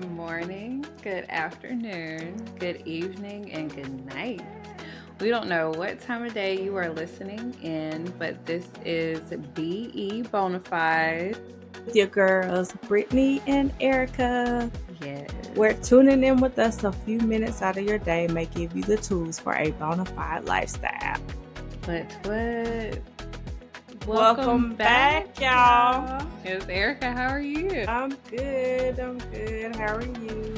Good morning, good afternoon, good evening, and good night. We don't know what time of day you are listening in, but this is BE Bonafide. With your girls, Brittany and Erica. Yes. Where tuning in with us a few minutes out of your day may give you the tools for a bona fide lifestyle. What? Welcome back, y'all. Yes, Erica, how are you? I'm good. How are you?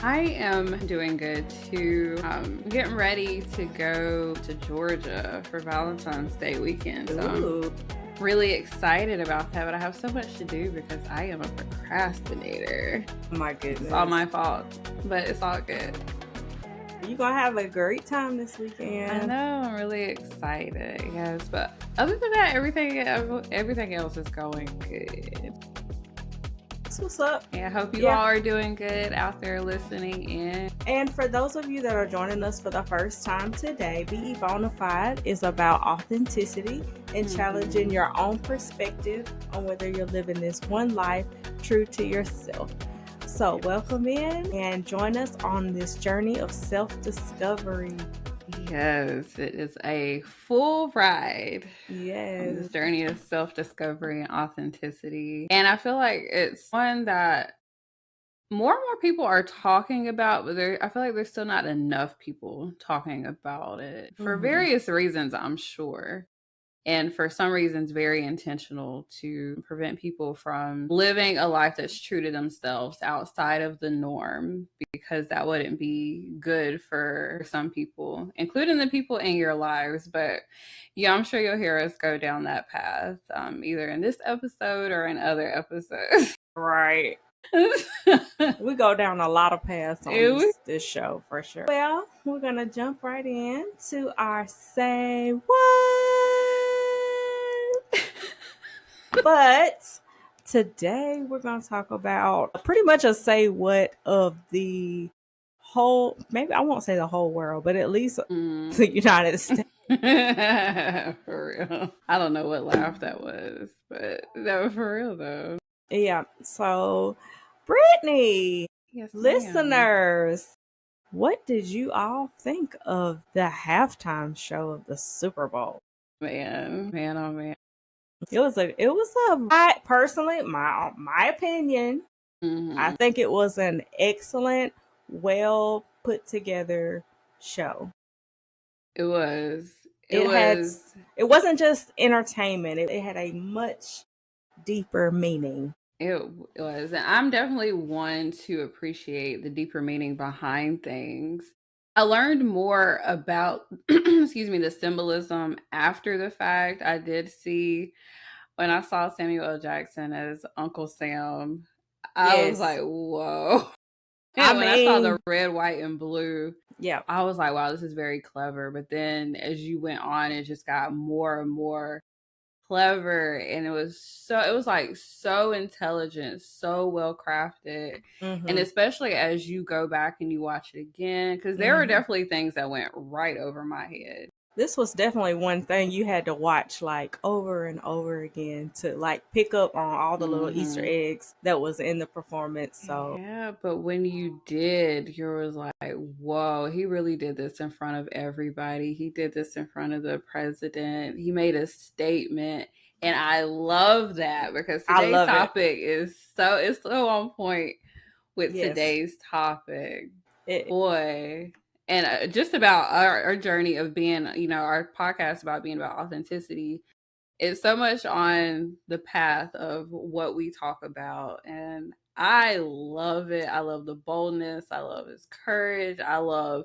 I am doing good too. Getting ready to go to Georgia for Valentine's Day weekend. So Ooh. I'm really excited about that, but I have so much to do because I am a procrastinator. My goodness. It's all my fault, but it's all good. You're going to have a great time this weekend. I know, I'm really excited. Yes, but other than that, everything else is going good. What's up? Yeah, I hope you all are doing good out there listening in. And for those of you that are joining us for the first time today, Be Bonafide is about authenticity and challenging your own perspective on whether you're living this one life true to yourself. So welcome in and join us on this journey of self-discovery. Yes, it is a full ride. Yes. On this journey of self-discovery and authenticity. And I feel like it's one that more and more people are talking about, but I feel like there's still not enough people talking about it for various reasons, I'm sure. And for some reasons, very intentional to prevent people from living a life that's true to themselves outside of the norm, because that wouldn't be good for some people, including the people in your lives. But yeah, I'm sure you'll hear us go down that path, either in this episode or in other episodes. Right. We go down a lot of paths on this show for sure. Well, we're going to jump right in to our Say What? But today we're going to talk about pretty much a say what of the whole, maybe I won't say the whole world, but at least the United States. For real. I don't know what laugh that was, but that was for real though. Yeah. So, Brittany, yes, listeners, what did you all think of the halftime show of the Super Bowl? Man, oh man. It was I personally, my opinion, I think it was an excellent, well put together show. It was. It wasn't just entertainment. It had a much deeper meaning. It was. And I'm definitely one to appreciate the deeper meaning behind things. I learned more about, the symbolism after the fact. I did see, when I saw Samuel L. Jackson as Uncle Sam, I was like, whoa. And when I saw the red, white, and blue, I was like, wow, this is very clever. But then as you went on, it just got more and more clever, and it was so intelligent, so well crafted. And especially as you go back and you watch it again, because there were definitely things that went right over my head. This was definitely one thing you had to watch like over and over again to like pick up on all the little Easter eggs that was in the performance. So yeah, but when you did, you was like, whoa, he really did this in front of everybody. He did this in front of the president. He made a statement. And I love that, because today's topic is so on point with today's topic. Boy. And just about our journey of being, our podcast about being about authenticity. It's so much on the path of what we talk about. And I love it. I love the boldness. I love his courage. I love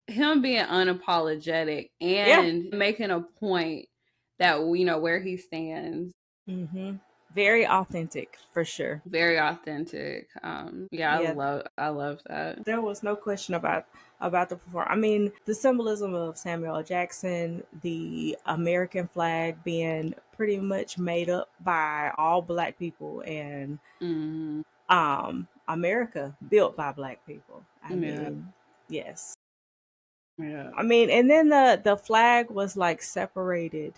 him being unapologetic and making a point that where he stands. Very authentic, for sure. Very authentic. I love that. There was no question about the performance. I mean, the symbolism of Samuel L. Jackson, the American flag being pretty much made up by all Black people, and America built by Black people. I mean, yes. Yeah. I mean, and then the flag was like separated.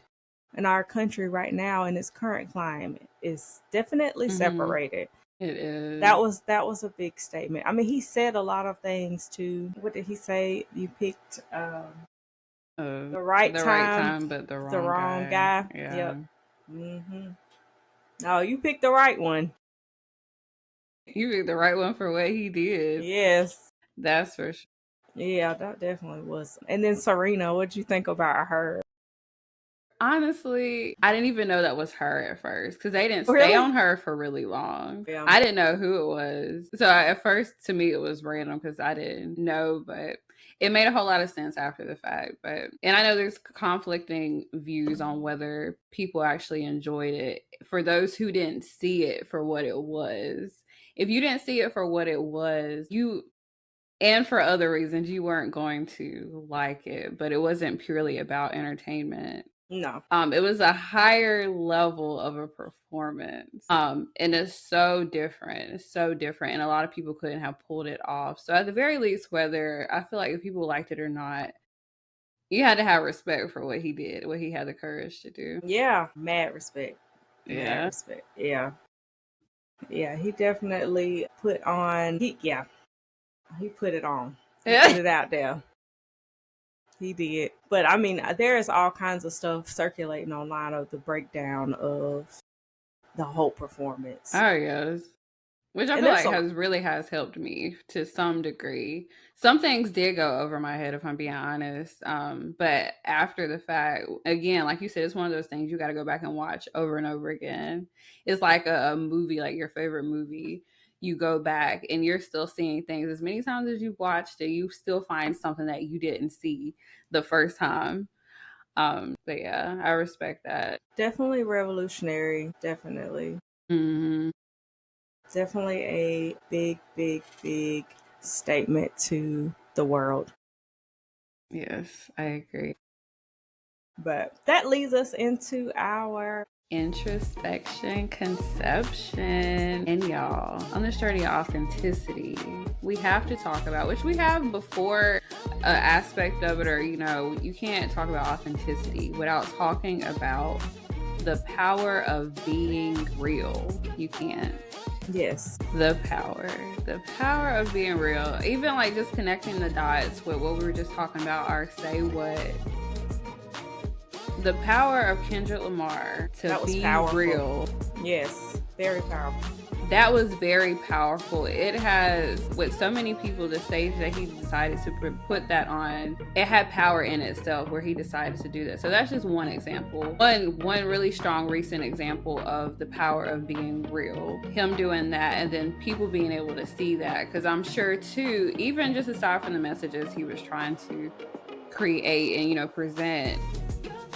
In our country right now, in its current climate, is definitely separated. It That is. was a big statement. I mean, he said a lot of things too. What did he say? You picked the right The right time, time, but the the wrong wrong guy. guy. Yep. Yeah. Hmm. Oh, you picked the right one. You picked the right one for what he did. Yes. That's for sure. Yeah, that definitely was. And then Serena, what'd you think about her? Honestly, I didn't even know that was her at first because they didn't stay Really? on her for really long. Yeah. I didn't know who it was. So at first, to me, it was random because I didn't know, but it made a whole lot of sense after the fact. And I know there's conflicting views on whether people actually enjoyed it. For those who didn't see it for what it was, if you didn't see it for what it was, and for other reasons, you weren't going to like it, but it wasn't purely about entertainment. No. It was a higher level of a performance. And it's so different. It's so different. And a lot of people couldn't have pulled it off. So at the very least, whether I feel like if people liked it or not, you had to have respect for what he did, what he had the courage to do. Yeah. Mad respect. Mad Yeah. respect. Yeah. Yeah. He definitely put on. He put it on. He put Yeah. it out there. He did. But I mean, there is all kinds of stuff circulating online of the breakdown of the whole performance. Oh yes. Which I And feel there's like a has helped me to some degree. Some things did go over my head if I'm being honest. But after the fact, again, like you said, it's one of those things you got to go back and watch over and over again. It's like a movie, like your favorite movie. You go back and you're still seeing things as many times as you've watched it. You still find something that you didn't see the first time. But yeah, I respect that. definitely revolutionary. Definitely. Hmm. Definitely a big, big, big statement to the world. Yes, I agree. But that leads us into our Introspection, conception, and y'all, on this journey of authenticity, we have to talk about, which we have before, aspect of it, or you can't talk about authenticity without talking about the power of being real. You can't. yes, The power of being real. Even like just connecting the dots with what we were just talking about, our say what, the power of Kendrick Lamar to that was be powerful. real. Yes, very powerful. That was very powerful. It has, with so many people, the stage that he decided to put that on, it had power in itself where he decided to do that. So that's just one example. One really strong recent example of the power of being real. Him doing that and then people being able to see that. Because I'm sure too, even just aside from the messages he was trying to create and present,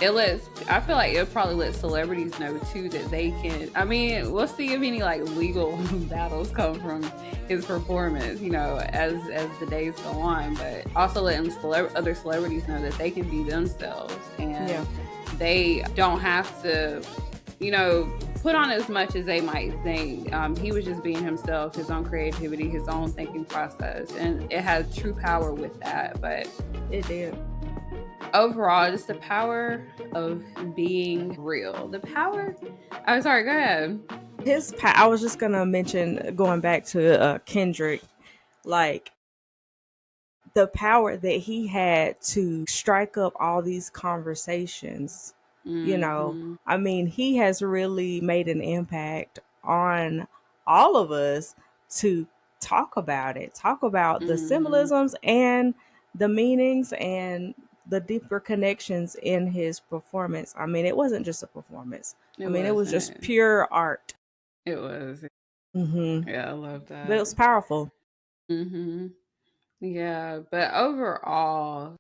I feel like it'll probably let celebrities know too that they can. I mean, we'll see if any like legal battles come from his performance, as the days go on, but also letting other celebrities know that they can be themselves and Yeah, they don't have to you know put on as much as they might think. He was just being himself, his own creativity, his own thinking process, and it has true power with that. But it did. overall, just the power of being real. The power. Oh, sorry. Go ahead. I was just gonna mention going back to Kendrick, like the power that he had to strike up all these conversations. Mm-hmm. I mean, he has really made an impact on all of us to talk about the Mm-hmm. symbolisms and the meanings and the deeper connections in his performance. I mean, it wasn't just a performance. I It mean, it was just wasn't. pure art. It was. Hmm. Yeah, I love But it that. was powerful. Mm-hmm. Yeah, but overall,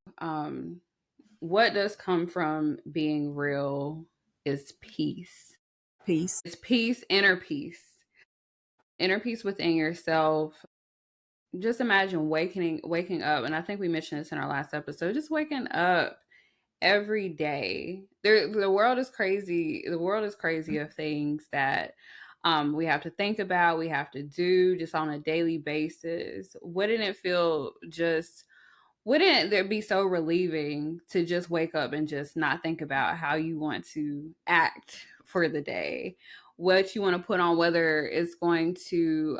what does come from being real is peace. Peace. It's peace, inner peace within yourself. Just imagine waking up, and I think we mentioned this in our last episode. Just waking up every day. The world is crazy. The world is crazy of things that we have to think about, we have to do just on a daily basis. Wouldn't there be so relieving to just wake up and just not think about how you want to act for the day? what you want to put on, whether it's going to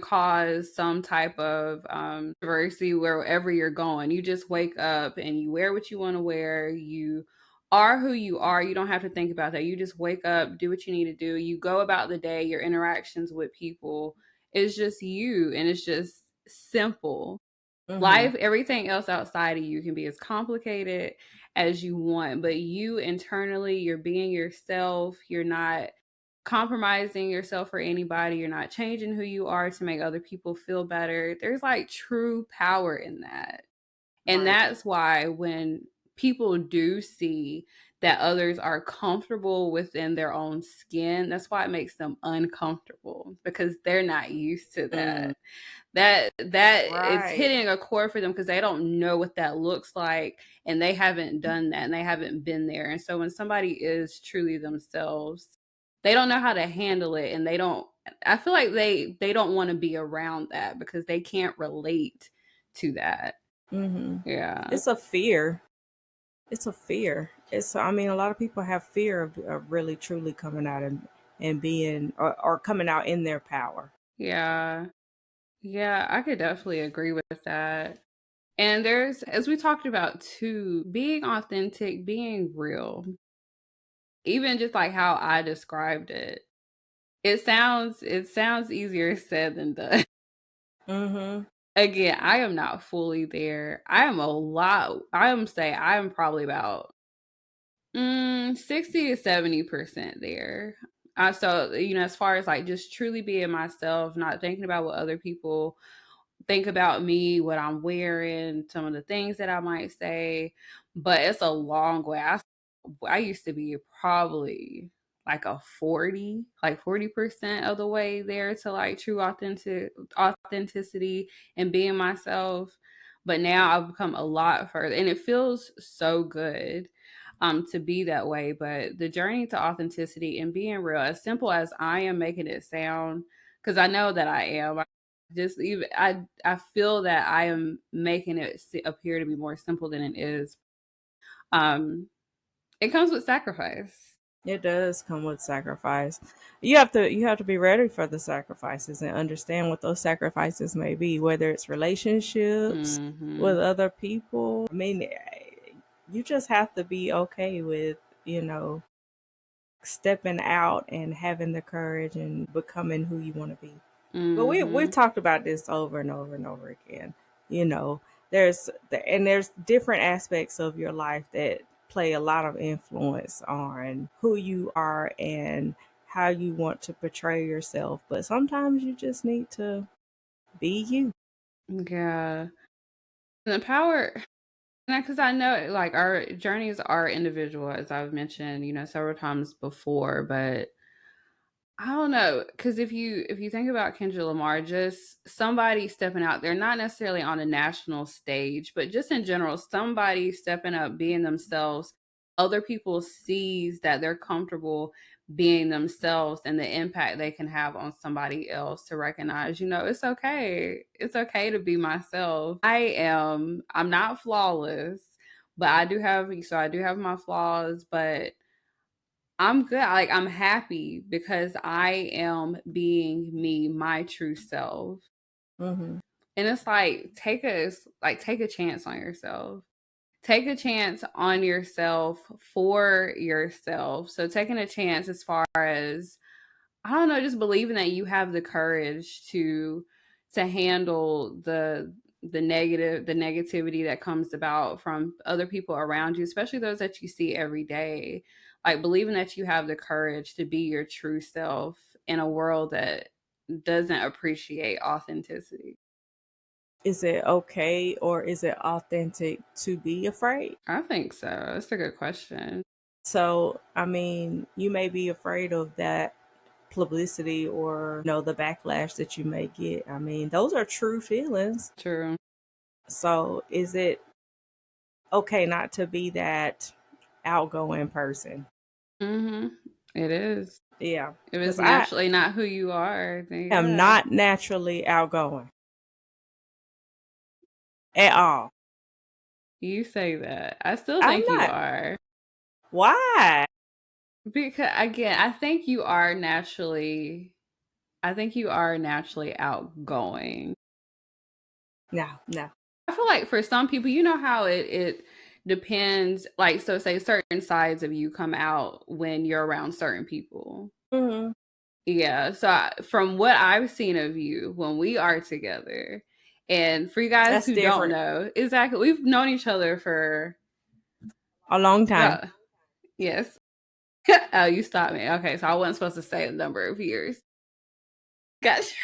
cause some type of controversy wherever you're going. You just wake up and you wear what you want to wear. You are who you are. You don't have to think about that. You just wake up, do what you need to do. You go about the day, your interactions with people is just you, and it's just simple. Mhm. Life, everything else outside of you can be as complicated as you want, but you internally, you're being yourself. You're not compromising yourself for anybody. You're not changing who you are to make other people feel better. There's like true power in that. And Right. that's why when people do see that others are comfortable within their own skin, that's why it makes them uncomfortable because they're not used to Mm. that. That it's Right. hitting a chord for them because they don't know what that looks like, and they haven't done that, and they haven't been there. And so when somebody is truly themselves, they don't know how to handle it, and they don't, I feel like they don't want to be around that because they can't relate to that. Mhm. Yeah. It's a fear. It's a fear. It's, I mean, a lot of people have fear of really truly coming out and being, or coming out in their power. Yeah. Yeah, I could definitely agree with that. And there's, as we talked about too, being authentic, being real, even just like how I described it. It sounds easier said than done. Mhm. Again, I am not fully there. I am say I am probably about 60 to 70% there. So, as far as like just truly being myself, not thinking about what other people think about me, what I'm wearing, some of the things that I might say, but it's a long way. I used to be probably like a 40, like 40% of the way there to like true authenticity and being myself. But now I've become a lot further, and it feels so good to be that way. But the journey to authenticity and being real, as simple as I am making it sound, because I know that I am. Just even I feel that I am making it appear to be more simple than it is. Um, it comes with sacrifice. It does come with sacrifice. You have to be ready for the sacrifices and understand what those sacrifices may be, whether it's relationships Hmm. with other people. I mean, you just have to be okay with, you know, stepping out and having the courage and becoming who you want to be. But we Hmm. talked about this over and over and over again. You know, there's different aspects of your life that play a lot of influence on who you are and how you want to portray yourself. But sometimes you just need to be you. Yeah, and the power, because I know like our journeys are individual, as I've mentioned, several times before, but I don't know, because if you think about Kendrick Lamar, just somebody stepping out there, not necessarily on a national stage, but just in general, somebody stepping up, being themselves. Other people sees that they're comfortable being themselves and the impact they can have on somebody else to recognize, it's okay. It's okay to be myself. I'm not flawless, but I do have my flaws, but I'm good. Like I'm happy because I am being me, my true self. Hmm. And it's like take a chance on yourself. Take a chance on yourself for yourself. So taking a chance as far as I don't know, just believing that you have the courage to handle the negativity that comes about from other people around you, especially those that you see every day. Like believing that you have the courage to be your true self in a world that doesn't appreciate authenticity. Is it okay or is it authentic to be afraid? I think so. That's a good question. So, I mean, you may be afraid of that publicity or, you know, the backlash that you may get. I mean, those are true feelings. True. So, is it okay not to be that outgoing person? Mhm. It is. Yeah, If it's because I naturally not who you are, then am yeah. not naturally outgoing at all. You say that. I still I'm think you not. are. Why? Because again, I think you are naturally outgoing. No, no. I feel like for some people, you know how it depends. Like, so say certain sides of you come out when you're around certain people. Hmm. Yeah. So from what I've seen of you when we are together, and for you guys That's who don't different. know, exactly, we've known each other for A long time. about, yes. Oh, you stopped me. Okay, so I wasn't supposed to say a number of years. Gotcha.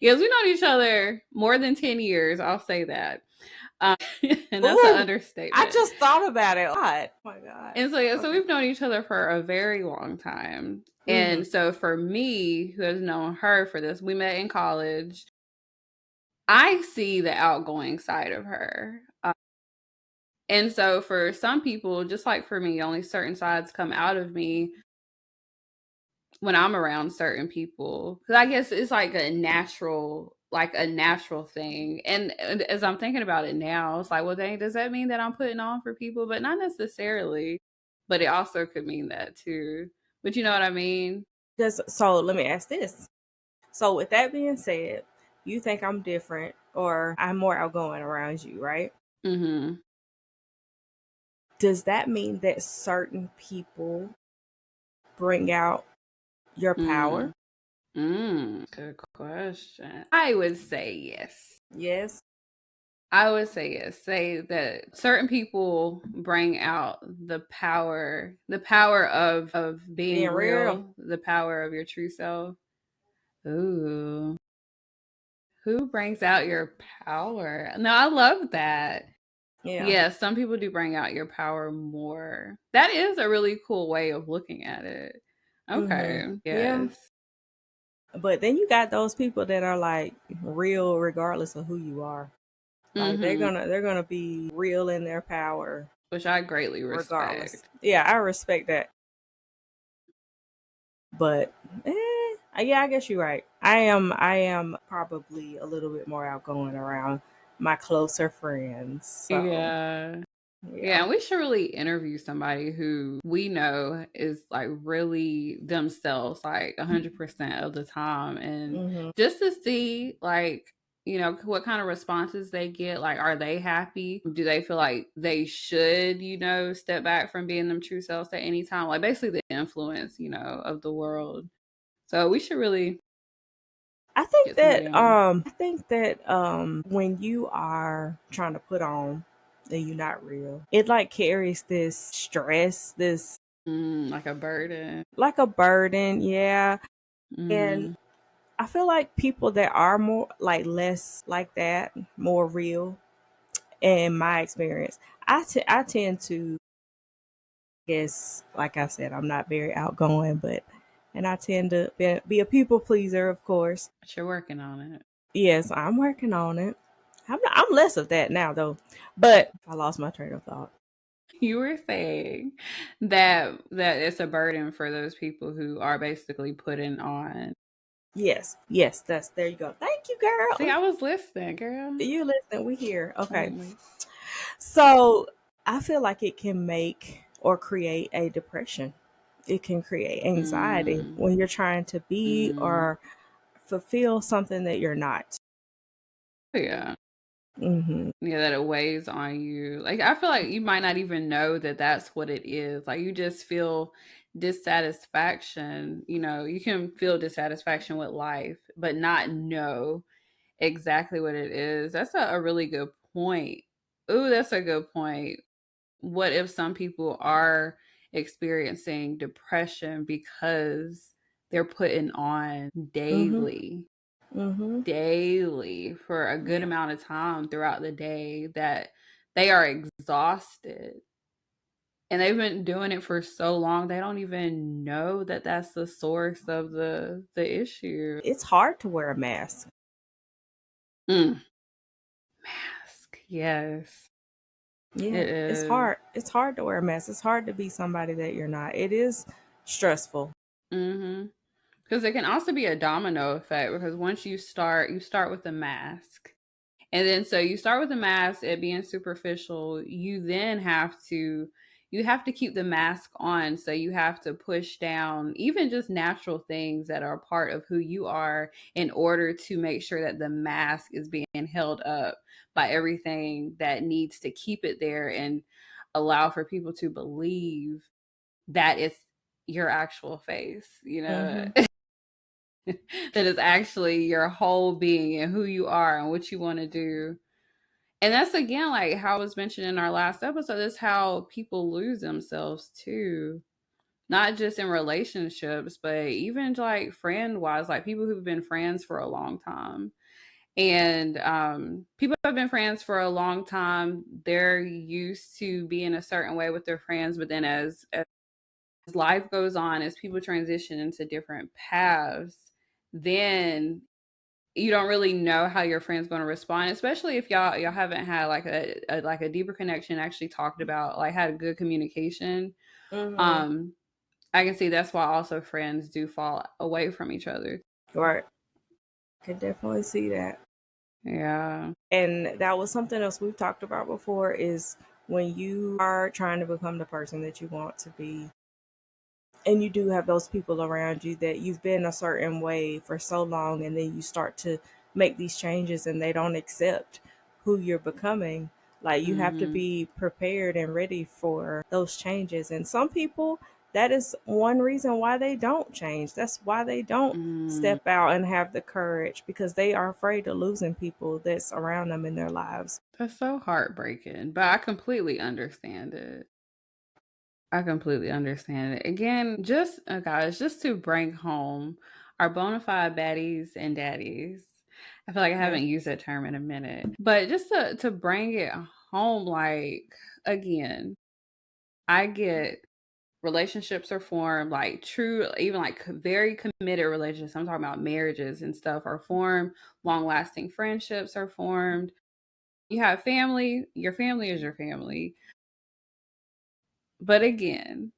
Yes, we've known each other more than 10 years. I'll say that. And that's an Ooh, I understatement. just thought about it. God. Oh my God. And so, yeah, so Okay. we've known each other for a very long time. Hmm. And so, for me, who has known her for this, we met in college. I see the outgoing side of her. And so, for some people, just like for me, only certain sides come out of me when I'm around certain people. Because I guess it's like a natural thing. And as I'm thinking about it now, it's like, well, dang, does that mean that I'm putting on for people? But not necessarily. But it also could mean that too. But you know what I mean? Just so let me ask this. So with that being said, you think I'm different or I'm more outgoing around you, right? Mm-hmm. Does that mean that certain people bring out your power? Mm. Good question. I would say yes. Yes. I would say yes. Say that certain people bring out the power of being Being real. real, the power of your true self. Ooh, who brings out your power? No, I love that. Yeah. Yeah, some people do bring out your power more. That is a really cool way of looking at it. Hmm. Okay. Yeah. Yes. But then you got those people that are like real regardless of who you are. Like they're Mm-hmm. gonna they're gonna be real in their power Which I greatly regardless. respect. Yeah, I respect that. But yeah, I guess you're right. I am probably a little bit more outgoing around my closer friends. So Yeah. Yeah, yeah. and we should really interview somebody who we know is like really themselves, like 100% of the time. And Hmm. just to see, like, what kind of responses they get. Like, are they happy? Do they feel like they should, step back from being them true selves at any time? Like, basically, the influence, of the world. So we should really get somebody on. I think that when you are trying to put on that you're not real, it like carries this stress, this Like a burden. like a burden, yeah. And Mm-hmm. I feel like people that are more like less like that, more real, in my experience, I tend to guess, like I said, I'm not very outgoing, but and I tend to be a people pleaser, of course. But you're working on it. Yes, I'm working on it. I'm less of that now though, but I lost my train of thought. You were saying that it's a burden for those people who are basically putting on. Yes, yes, that's there you go. Thank you, See, girl. I was listening, girl. You listen, we here. Okay. Wait. So I feel like it can make or create a depression. It can create anxiety Mm, when you're trying to be mm, or fulfill something that you're not. yeah. Hmm. Yeah, that it weighs on you. Like, I feel like you might not even know that that's what it is. Like, you just feel dissatisfaction. You can feel dissatisfaction with life, but not know exactly what it is. That's a really good point. Ooh, that's a good point. What if some people are experiencing depression because they're putting on Hmm. Hmm. daily for a good Yeah. amount of time throughout the day that they are exhausted and they've been doing it for so long they don't even know that that's the source of the issue. It's hard to wear a mask. Mm, mask. Yes, Yeah, it it's is. hard. It's hard to wear a mask. It's hard to be somebody that you're not. It is stressful. Mhm. Because it can also be a domino effect because once you start with a mask. And then so you start with a mask, it being superficial. You then have to, you have to keep the mask on. So you have to push down even just natural things that are part of who you are in order to make sure that the mask is being held up by everything that needs to keep it there and allow for people to believe that it's your actual face, Mm-hmm. that is actually your whole being and who you are and what you want to do. And that's again like how I was mentioned in our last episode, is how people lose themselves too. Not just in relationships, but even like friend wise, like people who've been friends for a long time. And people have been friends for a long time. They're used to being a certain way with their friends, but then as life goes on, as people transition into different paths, then you don't really know how your friend's going to respond, especially if y'all haven't had like a deeper connection, actually talked about, like had good communication. Mm-hmm. um I can see that's why also friends do fall away from each other. Right. Can definitely see that. Yeah. And that was something else we've talked about before, is when you are trying to become the person that you want to be, and you do have those people around you that you've been a certain way for so long, and then you start to make these changes and they don't accept who you're becoming. Like, you have to Mm-hmm. be prepared and ready for those changes. And some people, that is one reason why they don't change. That's why they don't Mm. step out and have the courage, because they are afraid of losing people that's around them in their lives. That's so heartbreaking, but I completely understand it. I completely understand it. Again, just guys, just to bring home our bona fide baddies and daddies. I feel like I Yeah. haven't used that term in a minute, but just to bring it home, like again, I get relationships are formed, like true, even like very committed relationships. I'm talking about marriages and stuff are formed. Long lasting friendships are formed. You have family. Your family is your family. But again,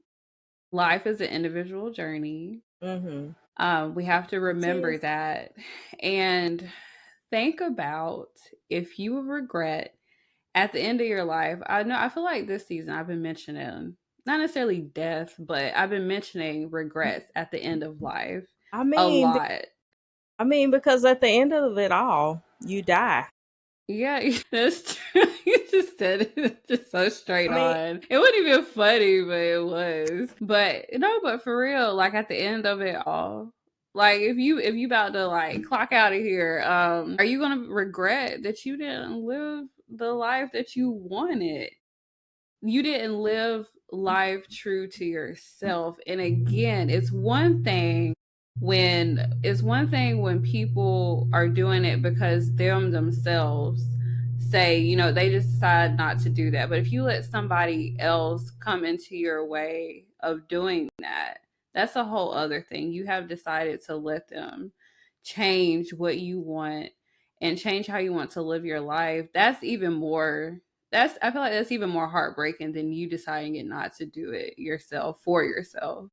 life is an individual journey. Mm-hmm. We have to It remember is. that and think about if you regret at the end of your life. I know, I feel like this season I've been mentioning not necessarily death, but I've been mentioning regrets at the end of life I a mean, lot. because at the end of it all, you die. Yeah, that's true. You just said it just so straight I mean, on. It wasn't even funny, but it was. But no, but for real, like at the end of it all, like if you about to like clock out of here, are you gonna regret that you didn't live the life that you wanted? You didn't live life true to yourself. And again, it's one thing when people are doing it because themselves say, they just decide not to do that. But if you let somebody else come into your way of doing that, that's a whole other thing. You have decided to let them change what you want and change how you want to live your life. I feel like that's even more heartbreaking than you deciding it not to do it yourself for yourself.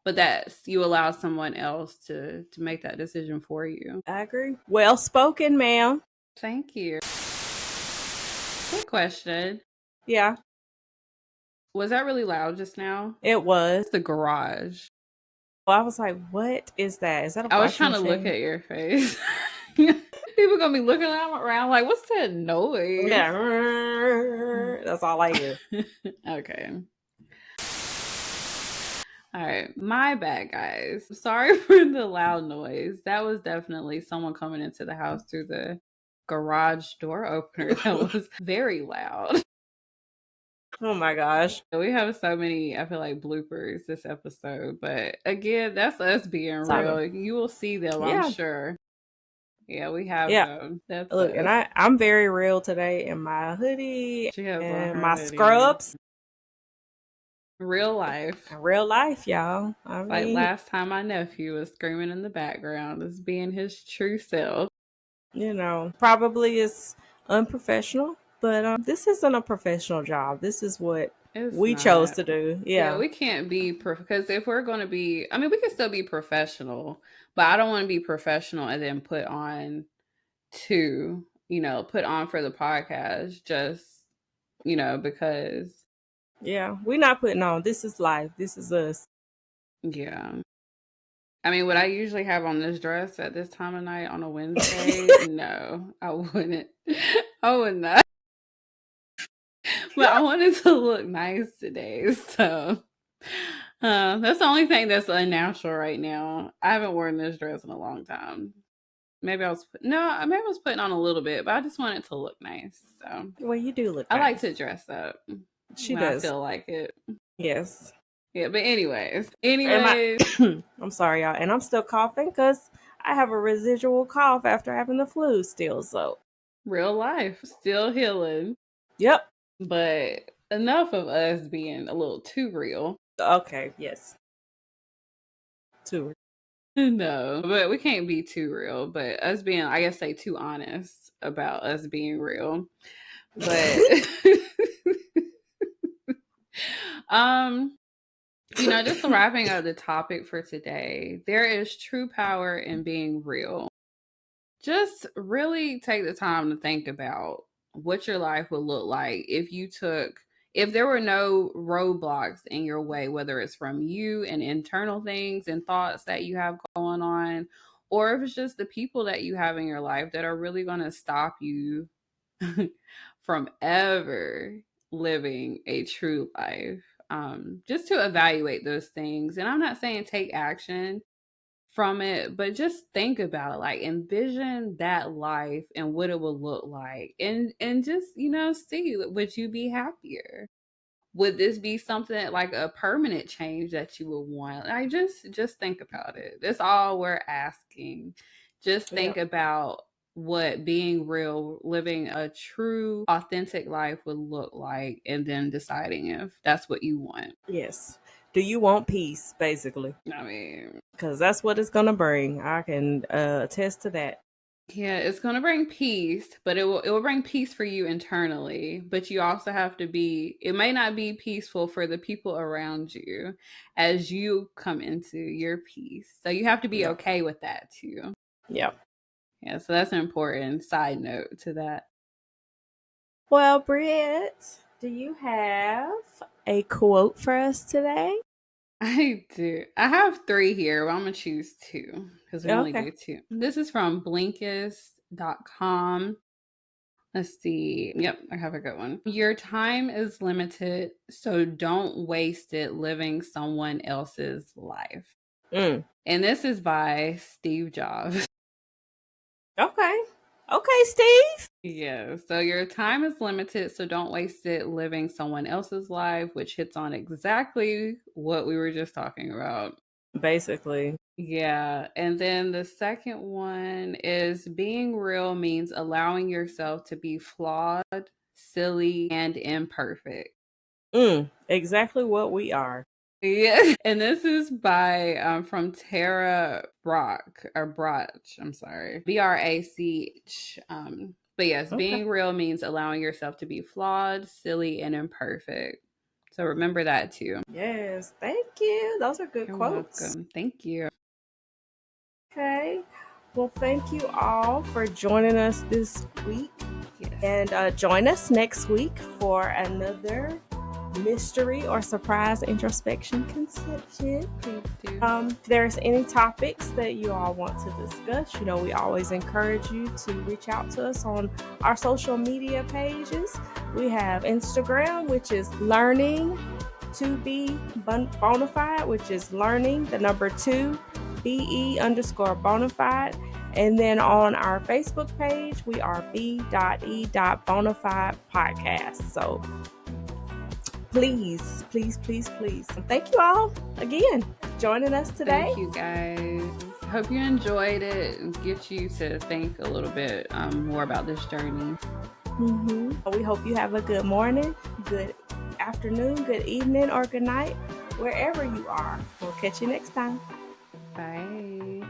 But that's you allow someone else to make that decision for you. I agree. Well spoken, ma'am. Thank you. Quick question. Yeah, Was that really loud just now? it was. It's the garage. Well, I was like, what is that? Is that a I was washing trying to look machine? at your face. People gonna be looking around like, what's that noise? Yeah. That's all I hear. Okay. All right, my bad, guys. Sorry for the loud noise. That was definitely someone coming into the house through the garage door opener. That was very loud. Oh my gosh. We have so many, I feel like, bloopers this episode. But again, that's us being Simon. real. You will see them, I'm Yeah. sure. Yeah, we have Yeah. them. That's Look, and us. I'm very real today in my hoodie She has on and her my hoodie. scrubs. Real life. In real life, y'all. I Like mean, last time my nephew was screaming in the background as being his true self. probably it's unprofessional, but this isn't a professional job. This is what It's we chose not. to do. Yeah, Yeah. we can't be because if we're going to be, I mean, we can still be professional, but I don't want to be professional and then put on for the podcast just, because. Yeah, we're not putting on. This is life. This is us. Yeah. I mean, would I usually have on this dress at this time of night on a Wednesday? No, I wouldn't. I would not. But I wanted to look nice today, so that's the only thing that's unnatural right now. I haven't worn this dress in a long time. Maybe I was putting on a little bit, but I just wanted to look nice. So Well, you do look I like nice. to dress up She when I does. feel like it. Yes. Yeah, but anyways, And my, anyways, I'm sorry, y'all. And I'm still coughing because I have a residual cough after having the flu still. So, real life still healing, yep. but enough of us being a little too real. Okay. Yes. Two. No, but we can't be too real. But us being, I guess, say too honest about us being real. But um, just wrapping up the topic for today, there is true power in being real. Just really take the time to think about what your life would look like if there were no roadblocks in your way, whether it's from you and internal things and thoughts that you have going on, or if it's just the people that you have in your life that are really going to stop you from ever living a true life. Just to evaluate those things. And I'm not saying take action from it, but just think about it. Like envision that life and what it would look like. And just, see, would you be happier? Would this be something like a permanent change that you would want? Like just think about it. That's all we're asking. Just Yeah. think about what being real, living a true, authentic life would look like, and then deciding if that's what you want. Yes. Do you want peace, basically? I mean, Because that's what it's gonna bring. I can attest to that. yeah, it's going to bring peace, but it will bring peace for you internally, but you also have to be it may not be peaceful for the people around you as you come into your peace. So you have to be Yeah. okay with that too. Yeah. Yeah, so that's an important side note to that. Well, Britt, do you have a quote for us today? I do. I have 3 here, but I'm going to choose 2 because we only Okay. do 2. This is from Blinkist.com. Let's see. Yep, I have a good one. Your time is limited, so don't waste it living someone else's life. Mm. And this is by Steve Jobs. Okay. Okay, Steve. Yeah, so your time is limited, so don't waste it living someone else's life, which hits on exactly what we were just talking about. Basically. Yeah, and then the second one is being real means allowing yourself to be flawed, silly, and imperfect. Exactly what we are. Yeah, and this is by from Tara Brock or Broch. I'm sorry, Brach. But yes, Okay. being real means allowing yourself to be flawed, silly, and imperfect. So remember that too. Yes. Thank you. Those are good You're quotes. welcome. Thank you. Okay. Well, thank you all for joining us this week. Yes, And join us next week for another mystery or surprise introspection conception. please do. If there's any topics that you all want to discuss, we always encourage you to reach out to us on our social media pages. We have Instagram, which is learning to be bona fide, which is learning the number 2 BE_bonafide. And then on our Facebook page, we are B.E.bonafide podcast. So please, please, please, please. Thank you all again for joining us today. Thank you guys. Hope you enjoyed it and get you to think a little bit more about this journey. We hope you have a good morning, good afternoon, good evening, or good night, wherever you are. We'll catch you next time. Bye.